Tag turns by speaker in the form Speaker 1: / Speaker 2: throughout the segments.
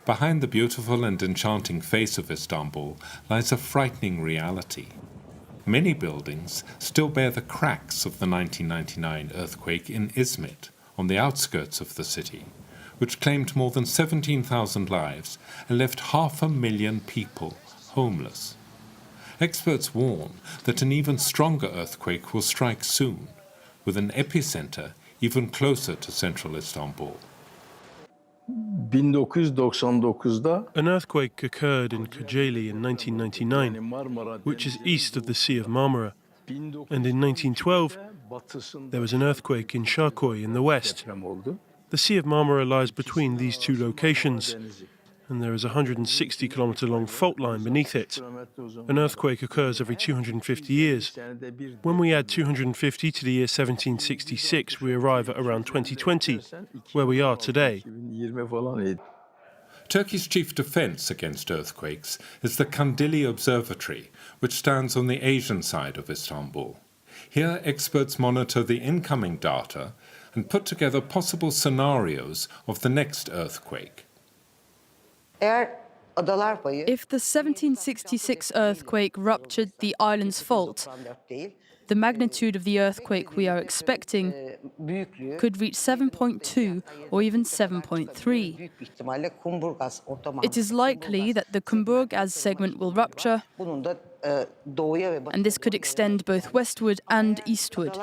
Speaker 1: Behind the beautiful and enchanting face of Istanbul lies a frightening reality. Many buildings still bear the cracks of the 1999 earthquake in Izmit, on the outskirts of the city, which claimed more than 17,000 lives and left 500,000 people homeless. Experts warn that an even stronger earthquake will strike soon, with an epicenter even closer to central Istanbul.
Speaker 2: An earthquake occurred in Kocaeli in 1999, which is east of the Sea of Marmara. And in 1912, there was an earthquake in Şarköy in the west. The Sea of Marmara lies between these two locations, and there is a 160-kilometre-long fault line beneath it. An earthquake occurs every 250 years. When we add 250 to the year 1766, we arrive at around 2020, where we are today.
Speaker 1: Turkey's chief defence against earthquakes is the Candil Observatory, which stands on the Asian side of Istanbul. Here, experts monitor the incoming data and put together possible scenarios of the next earthquake.
Speaker 3: If the 1766 earthquake ruptured the island's fault, the magnitude of the earthquake we are expecting could reach 7.2 or even 7.3. It is likely that the Kumburgaz segment will rupture, and this could extend both westward and eastward.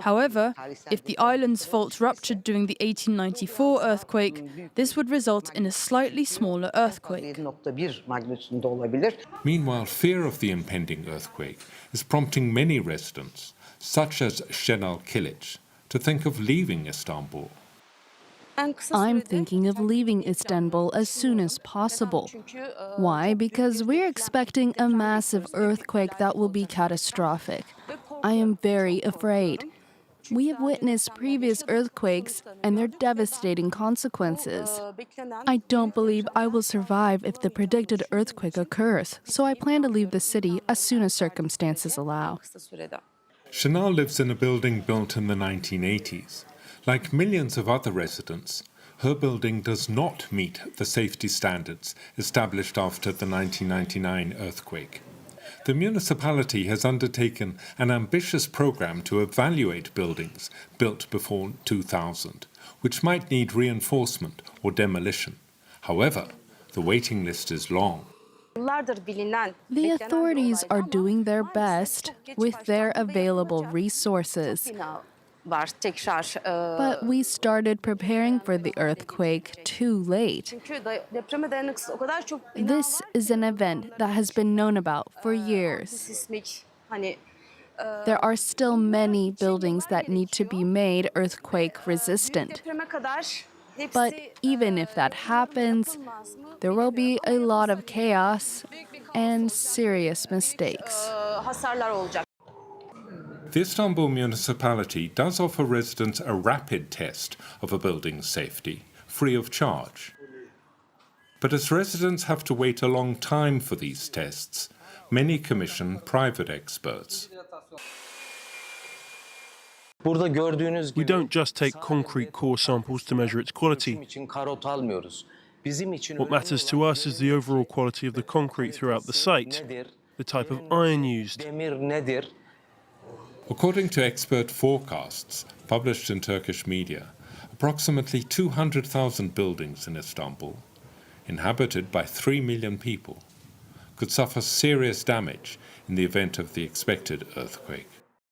Speaker 3: However, if the island's fault ruptured during the 1894 earthquake, this would result in a slightly smaller earthquake.
Speaker 1: Meanwhile, fear of the impending earthquake is prompting many residents, such as Şenal Kilic, to think of leaving Istanbul.
Speaker 4: I'm thinking of leaving Istanbul as soon as possible. Why? Because we're expecting a massive earthquake that will be catastrophic. I am very afraid. We have witnessed previous earthquakes and their devastating consequences. I don't believe I will survive if the predicted earthquake occurs, so I plan to leave the city as soon as circumstances allow.
Speaker 1: Şenal lives in a building built in the 1980s. Like millions of other residents, her building does not meet the safety standards established after the 1999 earthquake. The municipality has undertaken an ambitious program to evaluate buildings built before 2000, which might need reinforcement or demolition. However, the waiting list is long.
Speaker 4: The authorities are doing their best with their available resources. But we started preparing for the earthquake too late. This is an event that has been known about for years. There are still many buildings that need to be made earthquake resistant. But even if that happens, there will be a lot of chaos and serious mistakes.
Speaker 1: The Istanbul municipality does offer residents a rapid test of a building's safety, free of charge. But as residents have to wait a long time for these tests, many commission private experts.
Speaker 2: We don't just take concrete core samples to measure its quality. What matters to us is the overall quality of the concrete throughout the site, the type of iron used.
Speaker 1: According to expert forecasts published in Turkish media, approximately 200,000 buildings in Istanbul, inhabited by 3 million people, could suffer serious damage in the event of the expected earthquake.